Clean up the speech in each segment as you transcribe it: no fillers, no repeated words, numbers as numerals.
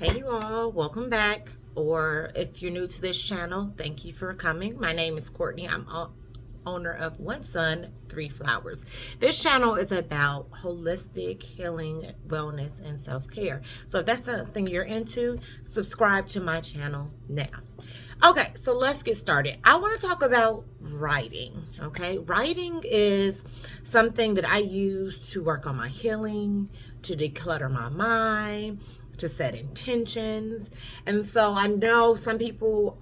Hey you all, welcome back. Or if you're new to this channel, thank you for coming. My name is Courtney. I'm owner of One Sun, Three Flowers. This channel is about holistic healing, wellness, and self-care. So if that's something you're into, subscribe to my channel now. Okay, so let's get started. I want to talk about writing. Okay, writing is something that I use to work on my healing, to declutter my mind, to set intentions. And so I know some people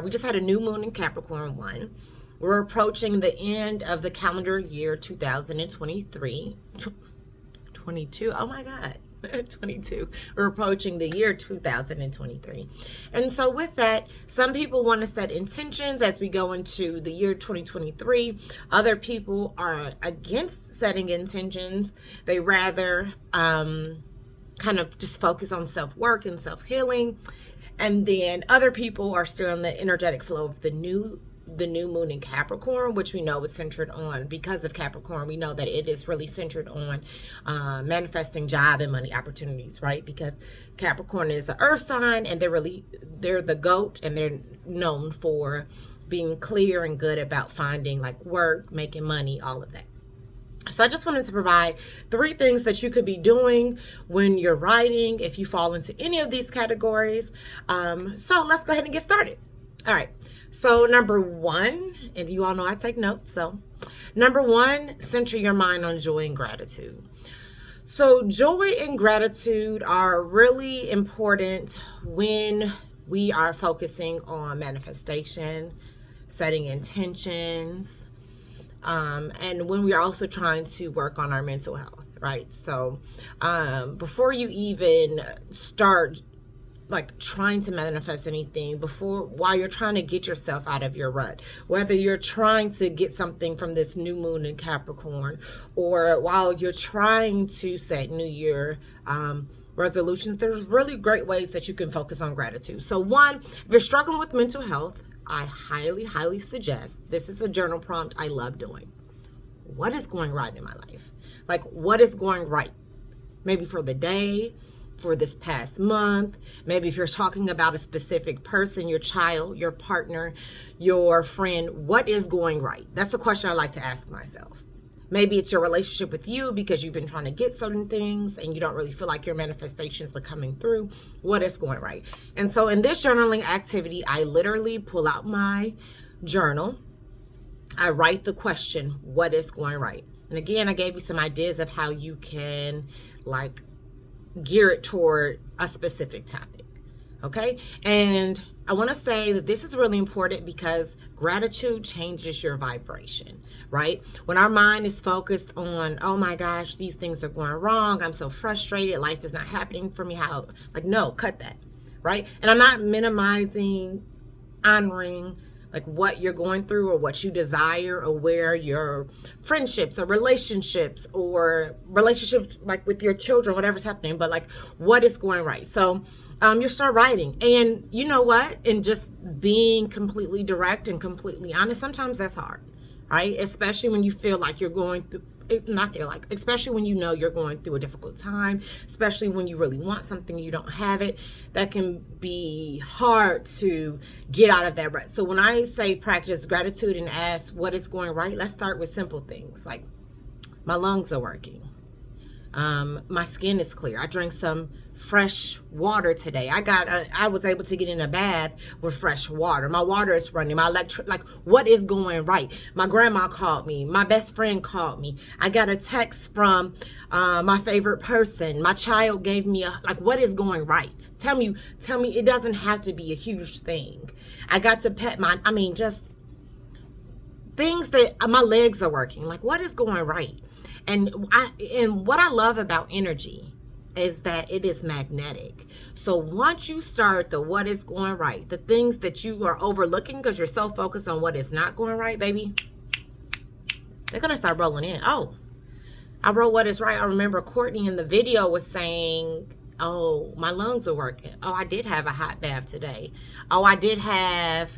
we just had a new moon in Capricorn 1. We're approaching the end of the calendar year 2023. 22, oh my God. 22. We're approaching the year 2023. And so with that, some people want to set intentions as we go into the year 2023. Other people are against setting intentions. They rather kind of just focus on self-work and self-healing. And then other people are still in the energetic flow of the new moon in Capricorn, which we know is centered on, because of Capricorn, we know that it is really centered on manifesting job and money opportunities, right? Because Capricorn is the earth sign, and they're the goat, and they're known for being clear and good about finding like work, making money, all of that. So I just wanted to provide 3 things that you could be doing when you're writing, if you fall into any of these categories. So let's go ahead and get started. All right. So number 1, and you all know I take notes. So number 1, center your mind on joy and gratitude. So joy and gratitude are really important when we are focusing on manifestation, setting intentions, and when we are also trying to work on our mental health, right? So before you even start like trying to manifest anything, while you're trying to get yourself out of your rut, whether you're trying to get something from this new moon in Capricorn, or while you're trying to set New Year resolutions, there's really great ways that you can focus on gratitude. So 1, if you're struggling with mental health, I highly suggest, this is a journal prompt I love doing. What is going right in my life? Like, what is going right? Maybe for the day, for this past month. Maybe if you're talking about a specific person, your child, your partner, your friend, what is going right? That's the question I like to ask myself. Maybe it's your relationship with you because you've been trying to get certain things and you don't really feel like your manifestations are coming through. What is going right? And so in this journaling activity, I literally pull out my journal. I write the question, what is going right? And again, I gave you some ideas of how you can like gear it toward a specific topic. Okay. And I want to say that this is really important because gratitude changes your vibration, right? When our mind is focused on, oh my gosh, these things are going wrong, I'm so frustrated, life is not happening for me, no, cut that, right? And I'm not minimizing, honoring like what you're going through or what you desire, or where your friendships or relationships like with your children, whatever's happening, but like what is going right. So you start writing, and you know what? And just being completely direct and completely honest, sometimes that's hard, right? Especially when you feel like you're going through, especially when you know you're going through a difficult time, especially when you really want something, you don't have it. That can be hard to get out of that rut. So when I say practice gratitude and ask what is going right, let's start with simple things like my lungs are working. My skin is clear. I drank some fresh water today. I was able to get in a bath with fresh water. My water is running. What is going right? My grandma called me. My best friend called me. I got a text from my favorite person. My child gave me what is going right? Tell me, it doesn't have to be a huge thing. I got to pet just things that my legs are working. Like, what is going right? And what I love about energy is that it is magnetic. So once you start the what is going right, the things that you are overlooking because you're so focused on what is not going right, baby, they're gonna start rolling in. Oh, I wrote what is right. I remember Courtney in the video was saying Oh, my lungs are working. Oh, I did have a hot bath today. Oh, I did have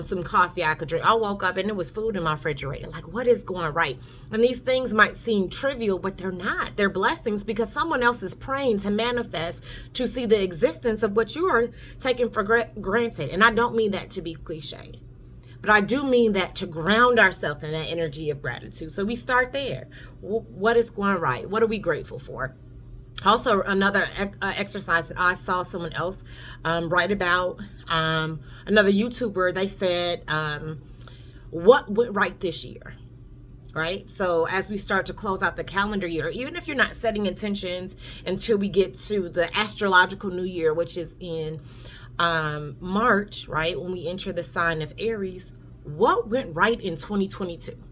some coffee I could drink. I woke up and there was food in my refrigerator. Like, what is going right? And these things might seem trivial, but they're not. They're blessings because someone else is praying to manifest to see the existence of what you are taking for granted. And I don't mean that to be cliche, but I do mean that to ground ourselves in that energy of gratitude. So we start there. What is going right? What are we grateful for? Also, another exercise that I saw someone else write about, another YouTuber, they said, what went right this year, right? So as we start to close out the calendar year, even if you're not setting intentions until we get to the astrological new year, which is in March, right? When we enter the sign of Aries, what went right in 2022,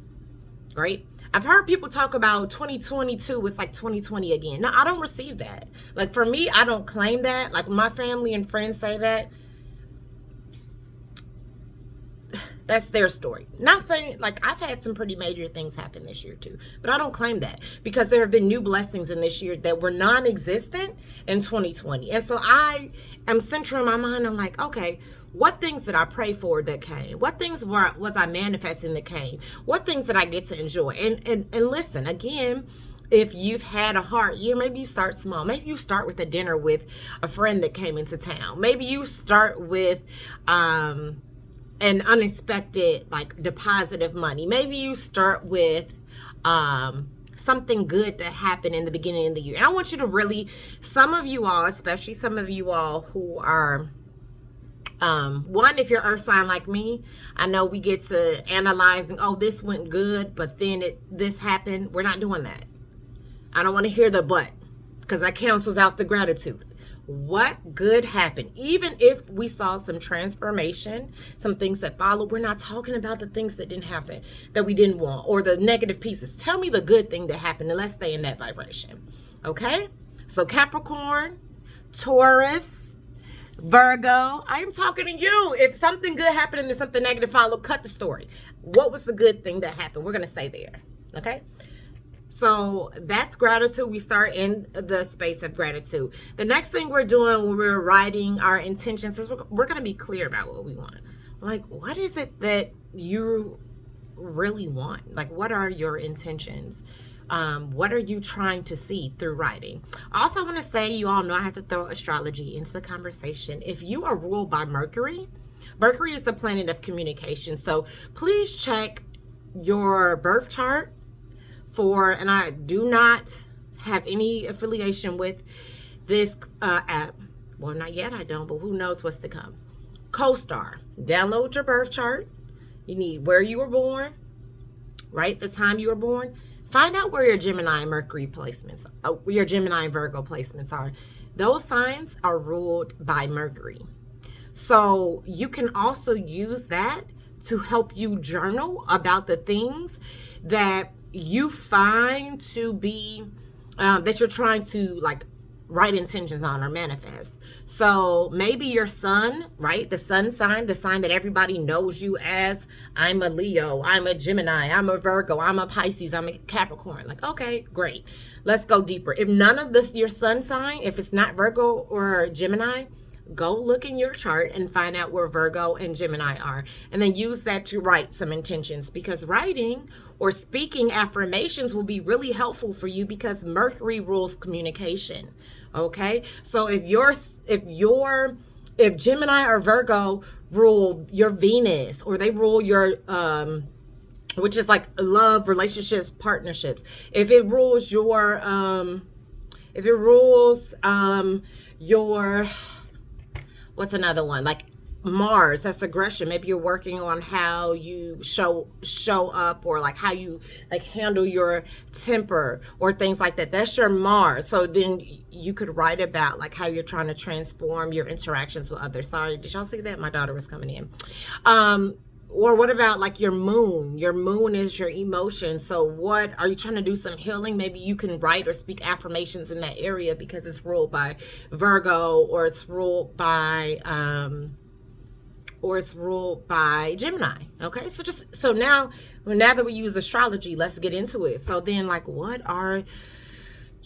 right? I've heard people talk about 2022 was like 2020 again. No, I don't receive that. Like for me, I don't claim that. Like my family and friends say that. That's their story. Not saying, like, I've had some pretty major things happen this year too, but I don't claim that because there have been new blessings in this year that were non-existent in 2020. And so I am centering my mind on like, okay, what things did I pray for that came? What things was I manifesting that came? What things did I get to enjoy? And listen, again, if you've had a hard year, maybe you start small. Maybe you start with a dinner with a friend that came into town. Maybe you start with an unexpected like deposit of money. Maybe you start with something good that happened in the beginning of the year. And I want you to really, some of you all, especially some of you all who are one, if you're earth sign like me, I know we get to analyzing, oh, this went good, but then this happened. We're not doing that. I don't want to hear the but, because that cancels out the gratitude. What good happened? Even if we saw some transformation, some things that followed, we're not talking about the things that didn't happen, that we didn't want, or the negative pieces. Tell me the good thing that happened, and let's stay in that vibration. Okay? So Capricorn, Taurus, Virgo, I am talking to you. If something good happened and then something negative followed, cut the story. What was the good thing that happened? We're going to stay there. Okay? So that's gratitude. We start in the space of gratitude. The next thing we're doing when we're writing our intentions is we're going to be clear about what we want. Like, what is it that you really want? Like, what are your intentions? What are you trying to see through writing? I also want to say, you all know I have to throw astrology into the conversation. If you are ruled by Mercury, Mercury is the planet of communication. So please check your birth chart for, and I do not have any affiliation with this app. Well, not yet, I don't, but who knows what's to come. CoStar. Download your birth chart. You need where you were born, right? The time you were born. Find out where your Gemini and Mercury placements, your Gemini and Virgo placements are. Those signs are ruled by Mercury. So you can also use that to help you journal about the things that you find to be, that you're trying to like write intentions on or manifest. So maybe your sun, right? The sun sign, the sign that everybody knows you as. I'm a Leo, I'm a Gemini, I'm a Virgo, I'm a Pisces, I'm a Capricorn. Like, okay, great. Let's go deeper. If none of this, your sun sign, if it's not Virgo or Gemini, go look in your chart and find out where Virgo and Gemini are. And then use that to write some intentions, because writing or speaking affirmations will be really helpful for you because Mercury rules communication. Okay. So if Gemini or Virgo rule your Venus, or they rule your, which is like love, relationships, partnerships. If it rules your, what's another one? Like Mars, that's aggression. Maybe you're working on how you show up, or like how you like handle your temper or things like that. That's your Mars. So then you could write about like how you're trying to transform your interactions with others. Sorry, did y'all see that? My daughter was coming in. Or what about like your moon? Your moon is your emotion. So what are you trying to do? Some healing? Maybe you can write or speak affirmations in that area because it's ruled by Virgo, or it's ruled by Gemini. Okay, so now that we use astrology, let's get into it. So then, like, what are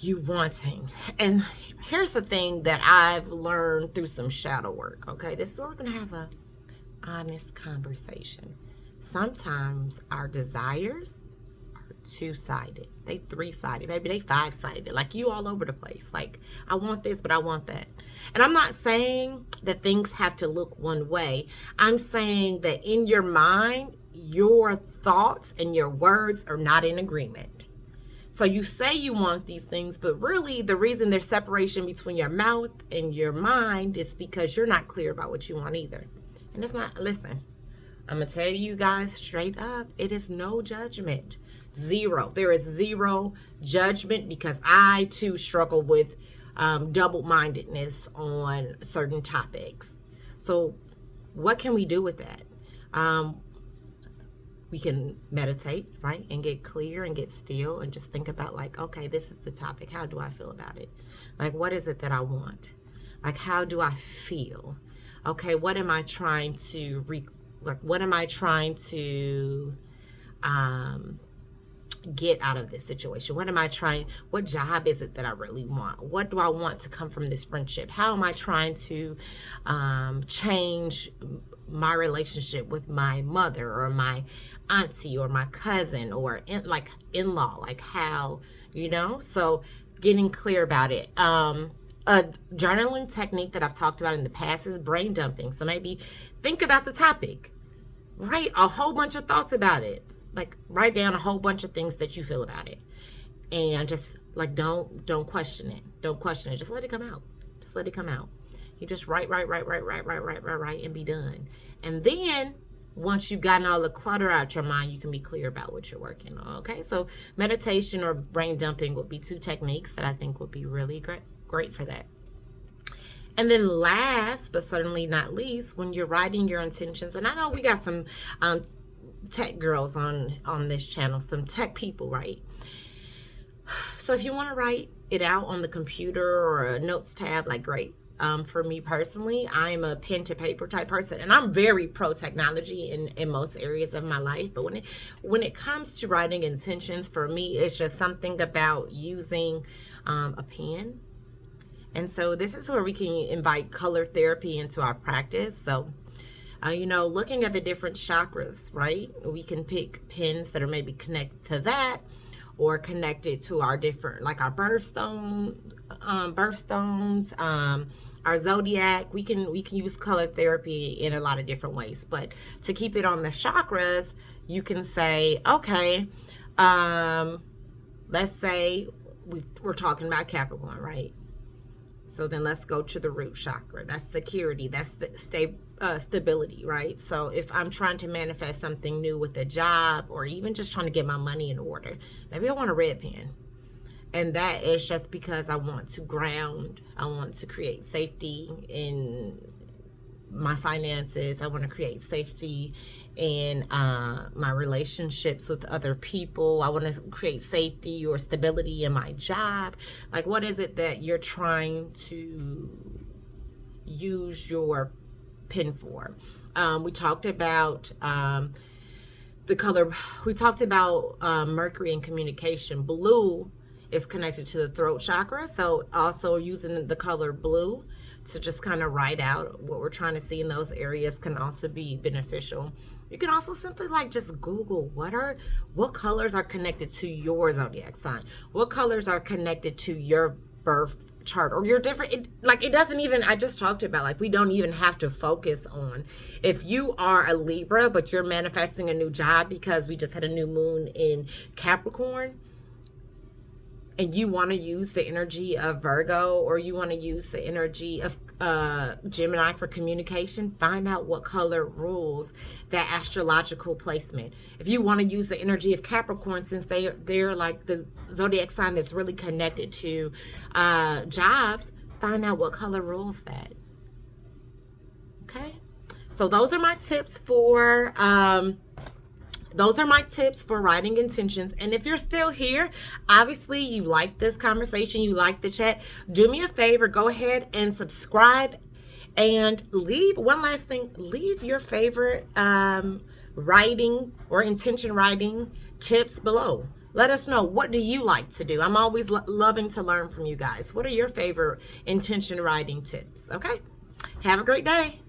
you wanting. And here's the thing that I've learned through some shadow work. Okay, this is where we're gonna have a honest conversation. Sometimes our desires are two-sided. They three-sided, maybe they five-sided. Like you all over the place. Like, I want this, but I want that. And I'm not saying that things have to look one way. I'm saying that in your mind, your thoughts and your words are not in agreement. So you say you want these things, but really the reason there's separation between your mouth and your mind is because you're not clear about what you want either. And it's not, listen, I'm going to tell you guys straight up, it is no judgment. Zero. There is zero judgment because I too struggle with double-mindedness on certain topics. So what can we do with that? We can meditate, right? And get clear and get still and just think about like, okay, this is the topic. How do I feel about it? Like, what is it that I want? Like, how do I feel? Okay, what am I trying to, what am I trying to get out of this situation? What am I trying, what job is it that I really want? What do I want to come from this friendship? How am I trying to change my relationship with my mother or my auntie or my cousin or in-law, like how, you know? So getting clear about it. A journaling technique that I've talked about in the past is brain dumping. So maybe think about the topic, write a whole bunch of thoughts about it, like write down a whole bunch of things that you feel about it, and just like don't question it, just let it come out, you just write and be done. And then once you've gotten all the clutter out your mind, you can be clear about what you're working on. Okay, so meditation or brain dumping would be two techniques that I think would be really great for that. And then last but certainly not least, when you're writing your intentions, and I know we got some tech girls on this channel, some tech people, right? So if you want to write it out on the computer or a notes tab, like great. For me personally, I'm a pen to paper type person, and I'm very pro technology in most areas of my life. But when it comes to writing intentions, for me, it's just something about using a pen. And so this is where we can invite color therapy into our practice. So you know, looking at the different chakras, right? We can pick pens that are maybe connected to that, or connected to our different, like our birthstones, our zodiac. We can use color therapy in a lot of different ways. But to keep it on the chakras, you can say, okay, let's say we're talking about Capricorn, right? So then let's go to the root chakra. That's security. That's the stability, right? So if I'm trying to manifest something new with a job, or even just trying to get my money in order, maybe I want a red pen. And that is just because I want to ground. I want to create safety in my finances. I want to create safety in my relationships with other people. I want to create safety or stability in my job. Like, what is it that you're trying to use your pen for? We talked about the color. We talked about Mercury and communication. Blue is connected to the throat chakra. So also using the color blue to just kind of write out what we're trying to see in those areas can also be beneficial. You can also simply like just Google what colors are connected to your zodiac sign, what colors are connected to your birth chart or your different, it doesn't even, I just talked about, like, we don't even have to focus on if you are a Libra but you're manifesting a new job because we just had a new moon in Capricorn, and you want to use the energy of Virgo, or you want to use the energy of Gemini for communication, find out what color rules that astrological placement. If you want to use the energy of Capricorn, since they're like the zodiac sign that's really connected to jobs, find out what color rules that. Okay? So those are my tips for writing intentions. And if you're still here, obviously you like this conversation, you like the chat, do me a favor, go ahead and subscribe, and leave your favorite writing or intention writing tips below. Let us know, what do you like to do? I'm always loving to learn from you guys. What are your favorite intention writing tips? Okay. Have a great day.